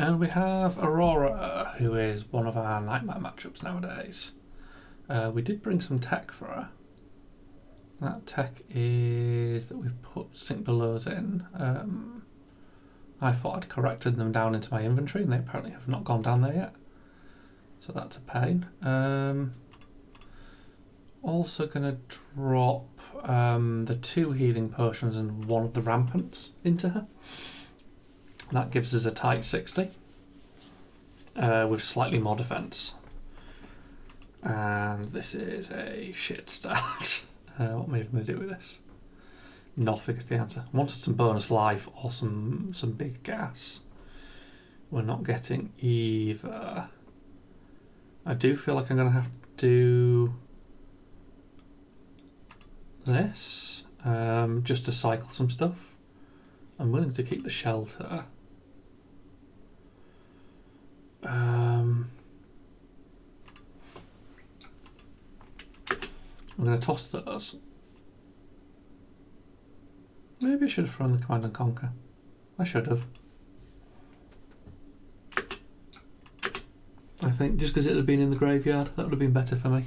And we have Aurora, who is one of our nightmare matchups nowadays. We did bring some tech for her. That tech is that we've put sink belows in. I thought I'd corrected them down into my inventory and they apparently have not gone down there yet. So that's a pain. Also going to drop the 2 healing potions and 1 of the rampants into her. That gives us a tight 60 with slightly more defense. And this is a shit start. What am I even going to do with this? Nothing is the answer. I wanted some bonus life or some big gas. We're not getting either. I do feel like I'm going to have to do this just to cycle some stuff. I'm willing to keep the shelter. I'm going to toss those. Maybe I should have thrown the Command and Conquer. I should have. I think just because it had been in the graveyard, that would have been better for me.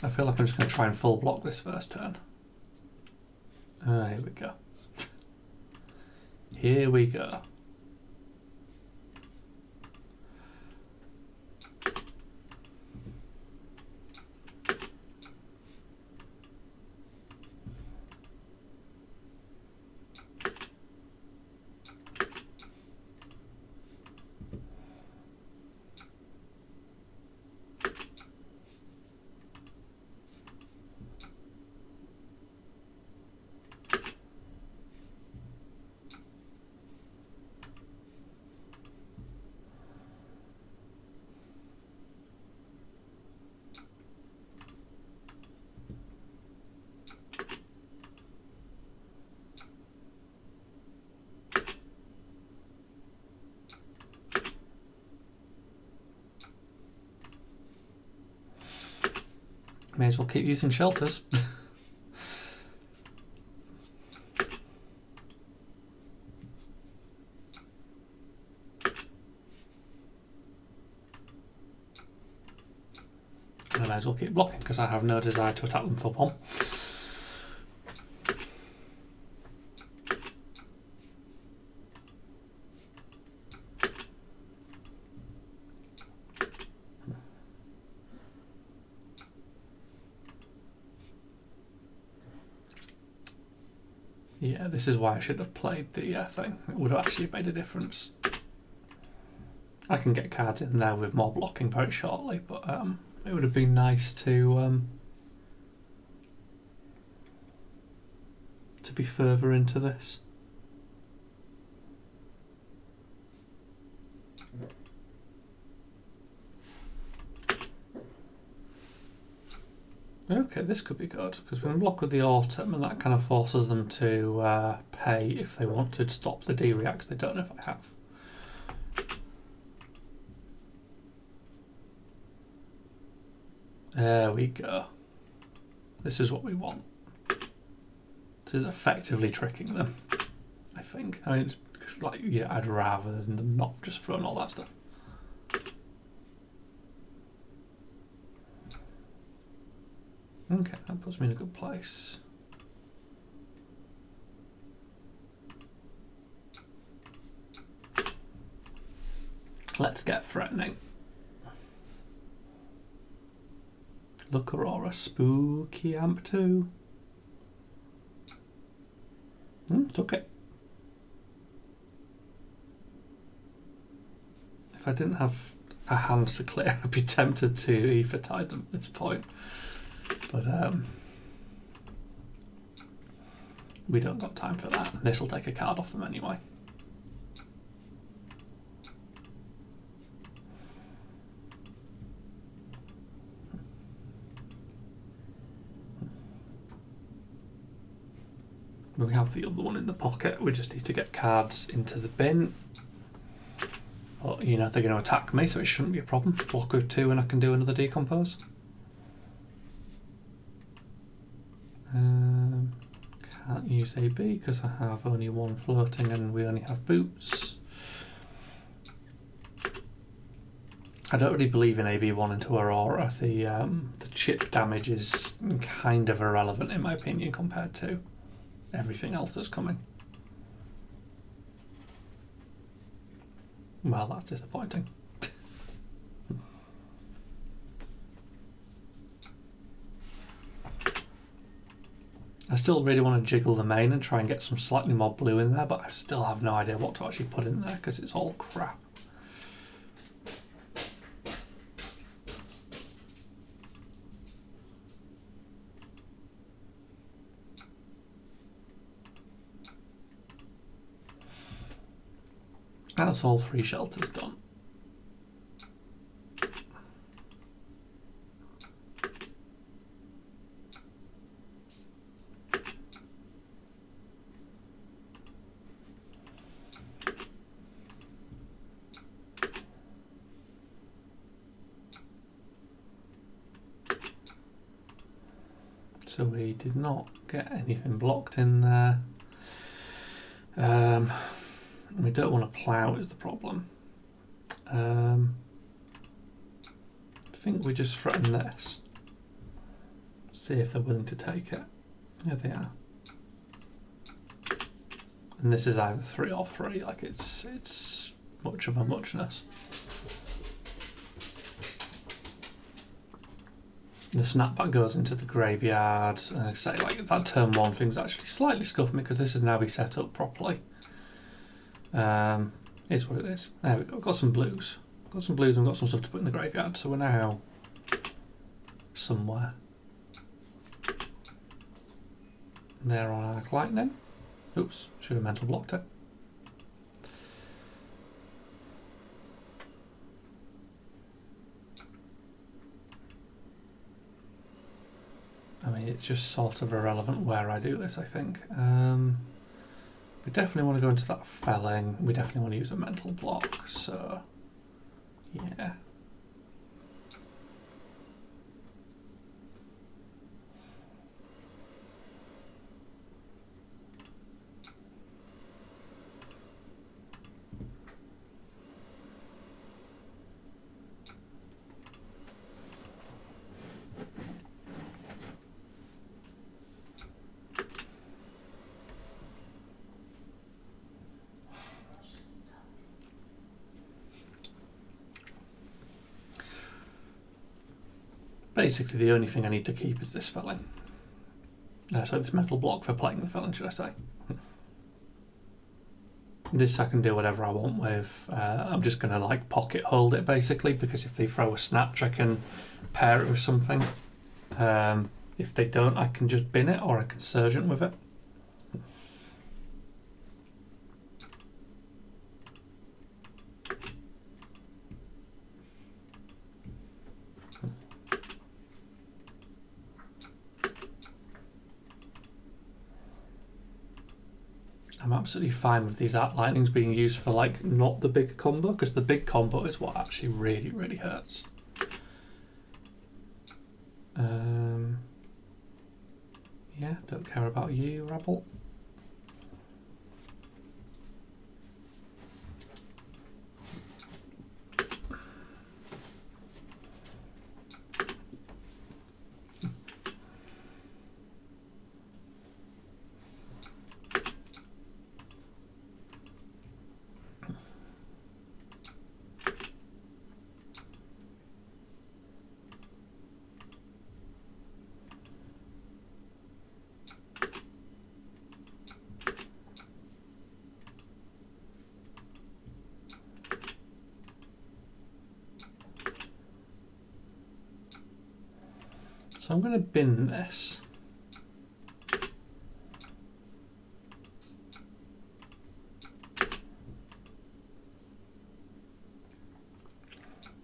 I feel like I'm just going to try and full block this first turn. Here we go. Here we go. May as well keep using shelters. And I may as well keep blocking because I have no desire to attack them for 1. Yeah, this is why I should have played the thing. It would have actually made a difference. I can get cards in there with more blocking very shortly, but it would have been nice to be further into this. Okay, this could be good, because we can block with the autumn and that kind of forces them to pay if they want to stop the D-reacts they don't know if I have. There we go. This is what we want. This is effectively tricking them, I think. I mean, it's like, yeah, I'd rather than them not just throwing all that stuff. Okay, that puts me in a good place. Let's get threatening. Look, Aurora, spooky amp 2. It's okay. If I didn't have a hand to clear, I'd be tempted to ether tide them at this point. But we don't got time for that. This will take a card off them anyway. We have the other one in the pocket. We just need to get cards into the bin. But, you know, they're going to attack me, so it shouldn't be a problem. Block with 2 and I can do another decompose. Can't use AB because I have only one floating and we only have boots. I don't really believe in AB1 into Aurora. The chip damage is kind of irrelevant in my opinion compared to everything else that's coming. Well, that's disappointing. I still really want to jiggle the main and try and get some slightly more blue in there, but I still have no idea what to actually put in there because it's all crap. That's all 3 shelters done. So we did not get anything blocked in there. We don't want to plough is the problem. I think we just threaten this. See if they're willing to take it. Yeah, they are. And this is either 3 or 3, like it's much of a muchness. The snapback goes into the graveyard, and I say like that turn 1 thing's actually slightly scuffed me because this is now be set up properly. Is what it is. There we go. We've got some blues. Got some blues and we've got some stuff to put in the graveyard, so we're now somewhere. There on Arc Lightning. Oops, should have mental blocked it. I mean, it's just sort of irrelevant where I do this, I think. We definitely want to go into that felling. We definitely want to use a mental block, so yeah. Basically, the only thing I need to keep is this felling. So this metal block for playing the felling, should I say. This I can do whatever I want with. I'm just going to like pocket hold it basically, because if they throw a snatch I can pair it with something. If they don't I can just bin it or I can surgent with it. I'm absolutely fine with these Arc Lightnings being used for like not the big combo, because the big combo is what actually really hurts. Yeah, don't care about you, Rebel. So I'm going to bin this.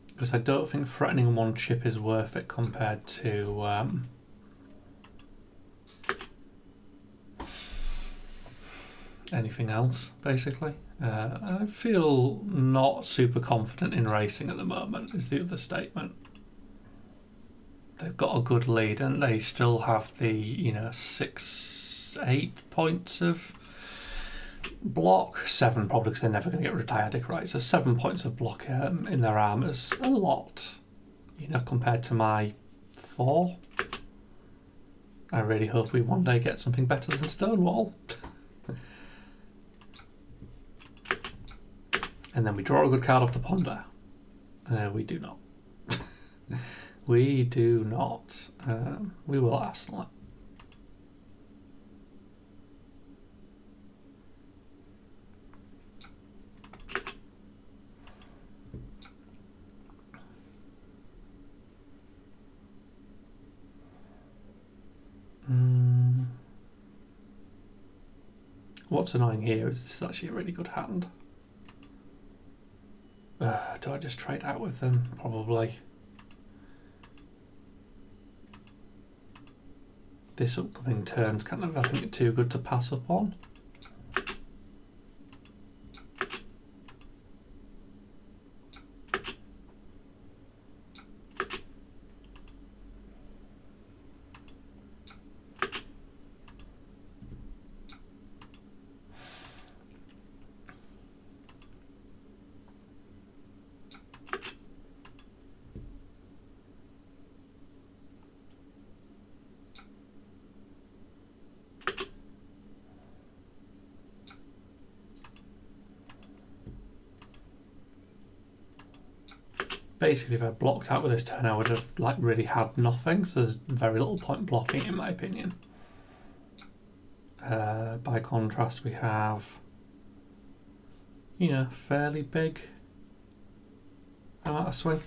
Because I don't think threatening 1 chip is worth it compared to anything else, basically. I feel not super confident in racing at the moment, is the other statement. They've got a good lead and they still have the, 6 8 points of block. 7 probably, because they're never going to get rid of Diadic, right? So 7 points of block in their armour's a lot, you know, compared to my 4. I really hope we one day get something better than Stonewall. And then we draw a good card off the Ponder. We do not. We do not. We will Arsenal it. What's annoying here is this is actually a really good hand. Do I just trade out with them? Probably. This upcoming turn's kind of, I think, too good to pass up on. Basically, if I blocked out with this turn, I would have like really had nothing. So there's very little point blocking, in my opinion. By contrast, we have, you know, fairly big amount of swing.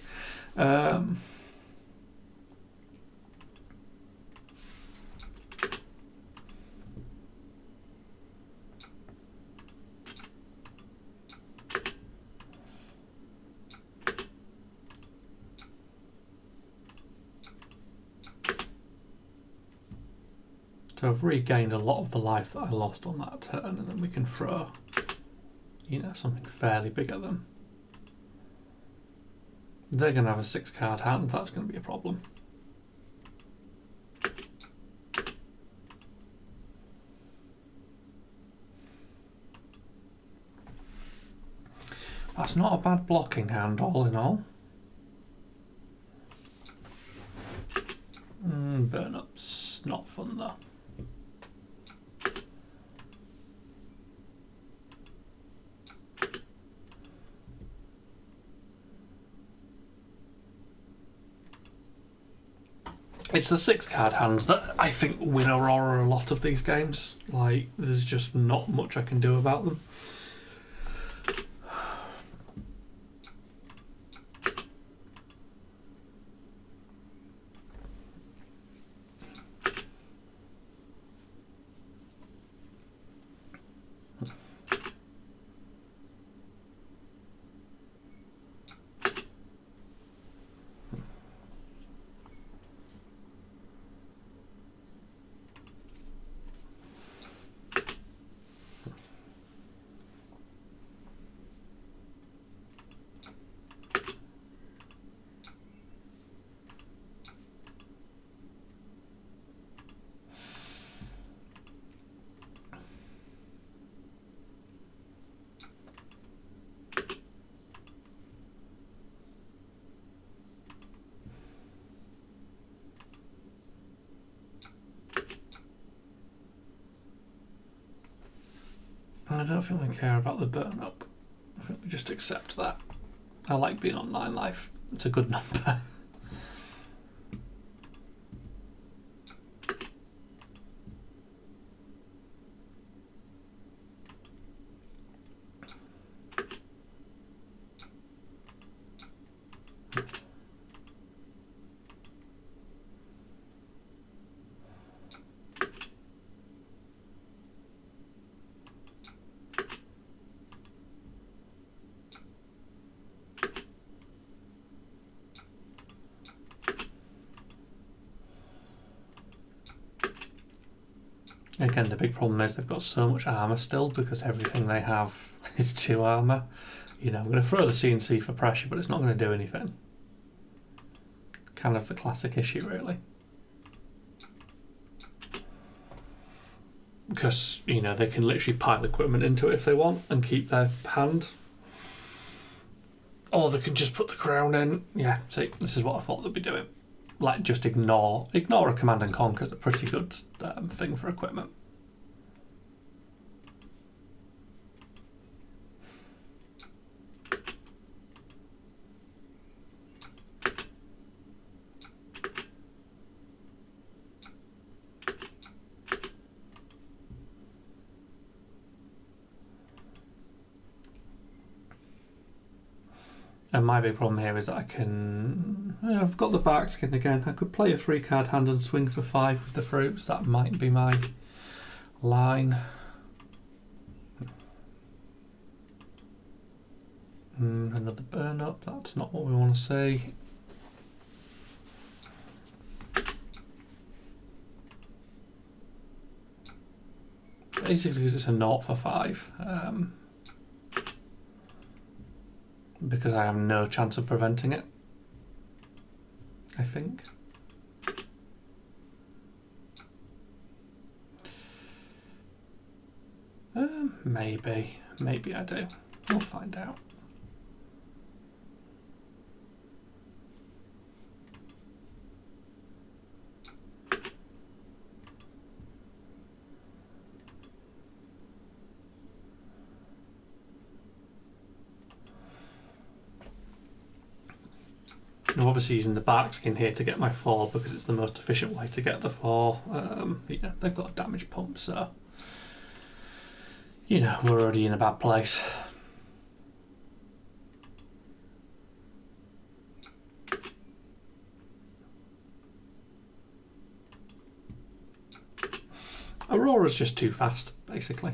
So I've regained a lot of the life that I lost on that turn, and then we can throw, you know, something fairly big at them. They're going to have a 6-card hand, that's going to be a problem. That's not a bad blocking hand, all in all. Burn up's not fun though. It's the 6-card hands that I think win Aurora a lot of these games. Like, there's just not much I can do about them. I don't think we care about the burn up. I think we just accept that. I like being on 9 life. It's a good number. Again, the big problem is they've got so much armour still because everything they have is 2 armour. You know, I'm going to throw the CNC for pressure, but it's not going to do anything. Kind of the classic issue, really. because, you know, they can literally pile equipment into it if they want and keep their hand. Or they can just put the crown in. Yeah, see, this is what I thought they'd be doing. Like, just ignore a command and conquer is a pretty good thing for equipment. And my big problem here is that I've got the bark skin again. I could play a 3-card hand and swing for 5 with the fruits. That might be my line. Another burn up. That's not what we want to see. Basically, because it's a 0 for 5. Because I have no chance of preventing it, I think. Maybe I do. We'll find out. I'm obviously using the bark skin here to get my 4 because it's the most efficient way to get the 4. Yeah, they've got a damage pump, so you know we're already in a bad place. Aurora's just too fast, basically.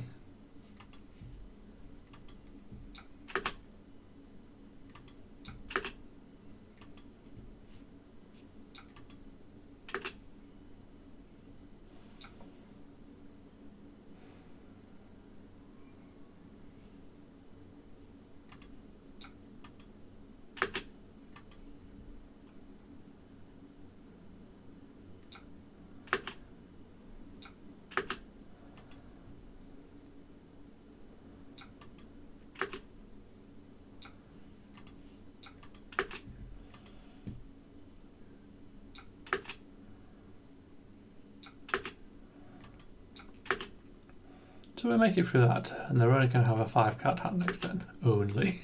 So we make it through that turn. They're only going to have a 5-card hand next turn. Only.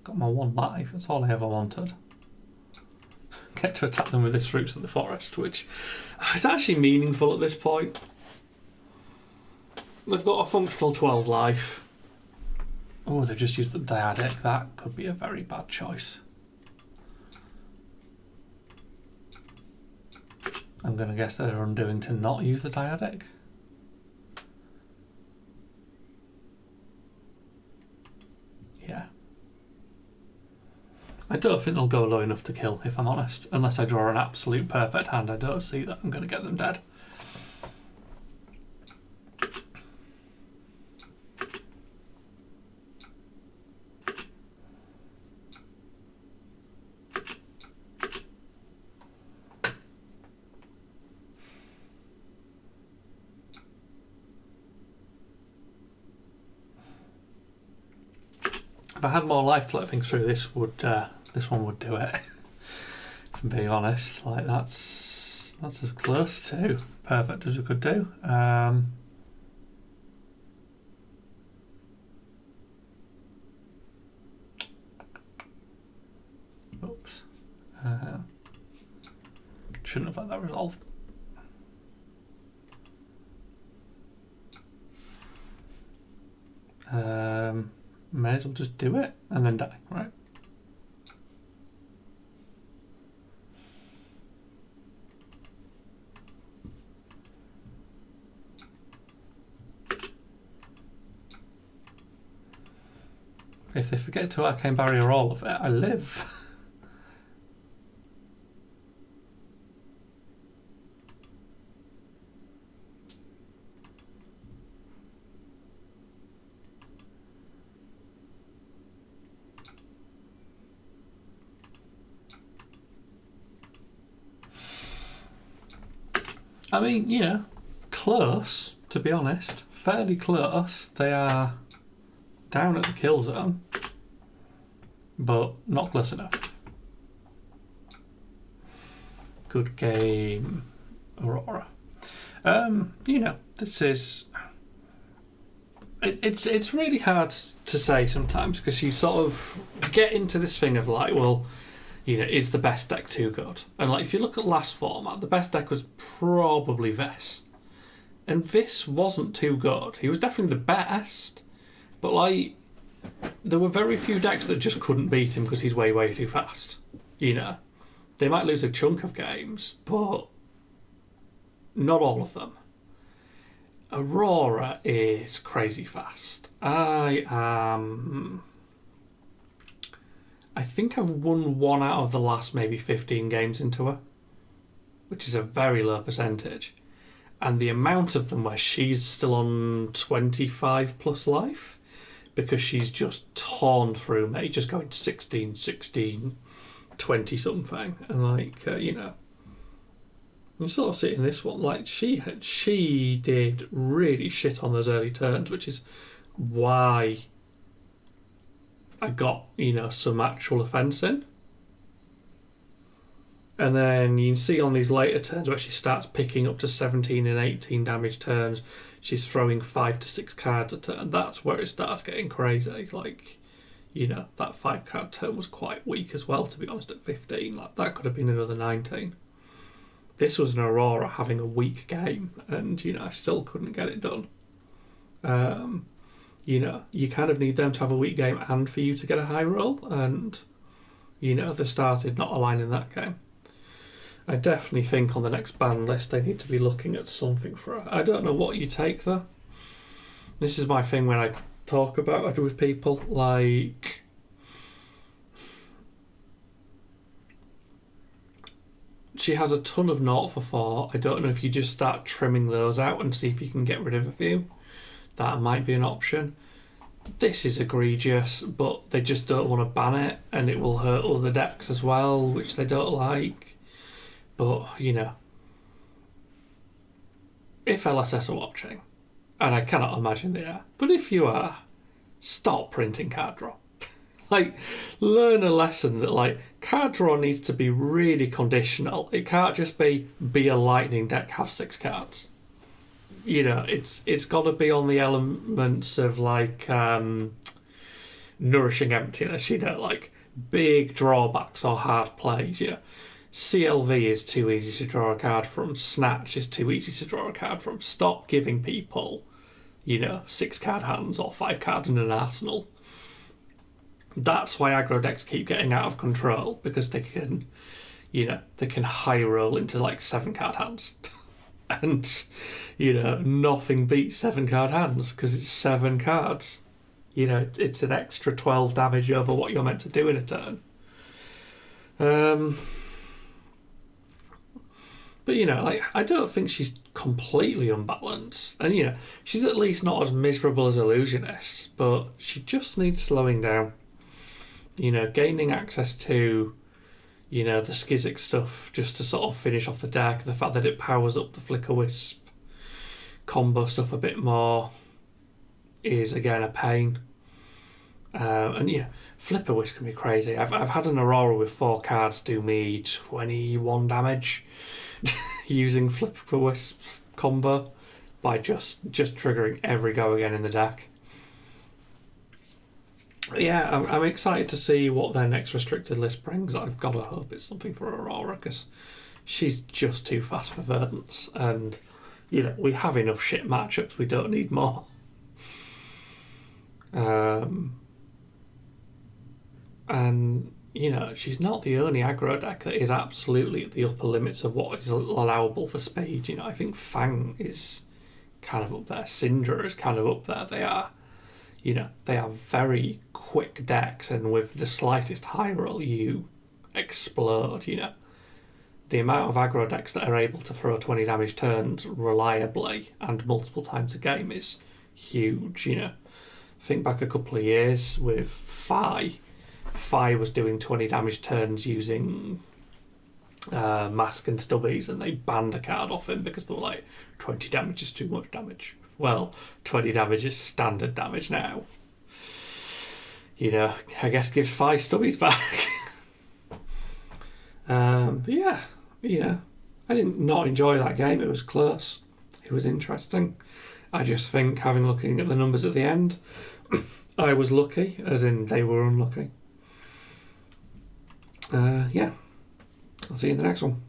Got my 1 life. That's all I ever wanted. Get to attack them with this Fruits of the Forest, which is actually meaningful at this point. They've got a functional 12 life. Oh, they've just used the Diadic. That could be a very bad choice. I'm going to guess they're undoing to not use the Diadic. Yeah. I don't think they'll go low enough to kill, if I'm honest. Unless I draw an absolute perfect hand, I don't see that I'm going to get them dead. If I had more life to let things through, this one would do it. If I'm being honest, like that's as close to perfect as we could do. Oops. Shouldn't have let that resolve. May as well just do it and then die, right? If they forget to arcane barrier all of it, I live. I mean, you know, close, to be honest. Fairly close. They are down at the kill zone, but not close enough. Good game, Aurora. You know, this is... It's really hard to say sometimes, because you sort of get into this thing of like, well, you know, is the best deck too good? And like, if you look at last format, the best deck was probably Vis. And Vis wasn't too good. He was definitely the best, but like, there were very few decks that just couldn't beat him because he's way, way too fast. You know, they might lose a chunk of games, but not all of them. Aurora is crazy fast. I think I've won 1 out of the last maybe 15 games into her, which is a very low percentage. And the amount of them where she's still on 25 plus life, because she's just torn through me, just going 16, 16, 20 something. And like, you know, you sort of see in this one, like she did really shit on those early turns, which is why I got, you know, some actual offence in. And then you can see on these later turns where she starts picking up to 17 and 18 damage turns, she's throwing 5 to 6 cards a turn. That's where it starts getting crazy. Like, you know, that 5 card turn was quite weak as well, to be honest, at 15. Like, that could have been another 19. This was an Aurora having a weak game, and, you know, I still couldn't get it done. You know, you kind of need them to have a weak game and for you to get a high roll, and, you know, they started not aligning that game. I definitely think on the next ban list they need to be looking at something for her. I don't know what you take though. This is my thing when I talk about it with people, like, she has a ton of 0 for 4. I don't know if you just start trimming those out and see if you can get rid of a few. That might be an option. This is egregious, but they just don't want to ban it, and it will hurt other decks as well, which they don't like. But, you know, if LSS are watching, and I cannot imagine they are, but if you are, stop printing card draw. Like, learn a lesson that, like, card draw needs to be really conditional. It can't just be a lightning deck, have 6 cards. You know, it's got to be on the elements of, like, nourishing emptiness, you know, like big drawbacks or hard plays, you know. CLV is too easy to draw a card from. Snatch is too easy to draw a card from. Stop giving people, you know, 6 card hands or 5 cards in an arsenal. That's why aggro decks keep getting out of control, because they can, you know, they can high roll into like 7 card hands. And, you know, nothing beats 7 card hands because it's 7 cards. You know, it's an extra 12 damage over what you're meant to do in a turn. But, you know, like, I don't think she's completely unbalanced. And, you know, she's at least not as miserable as Illusionist, but she just needs slowing down. You know, gaining access to, you know, the Skizzic stuff just to sort of finish off the deck. The fact that it powers up the Flicker Wisp combo stuff a bit more is, again, a pain. And, yeah, Flipper Wisp can be crazy. I've had an Aurora with 4 cards do me 21 damage. Using Flipper Wisp combo by just triggering every go again in the deck. Yeah, I'm excited to see what their next restricted list brings. I've got to hope it's something for Aurora, because she's just too fast for Verdance, and, you know, we have enough shit matchups, we don't need more. And, you know, she's not the only aggro deck that is absolutely at the upper limits of what is allowable for speed. You know, I think Fang is kind of up there. Syndra is kind of up there. They are, you know, they are very quick decks, and with the slightest high roll, you explode, you know. The amount of aggro decks that are able to throw 20 damage turns reliably and multiple times a game is huge, you know. Think back a couple of years with Fi was doing 20 damage turns using Mask and Stubbies, and they banned a card off him because they were like, 20 damage is too much damage. Well, 20 damage is standard damage now. I guess give 5 Stubbies back. But yeah, I didn't not enjoy that game. It was close. It was interesting. I just think, looking at the numbers at the end, I was lucky, as in they were unlucky. Yeah. I'll see you in the next one.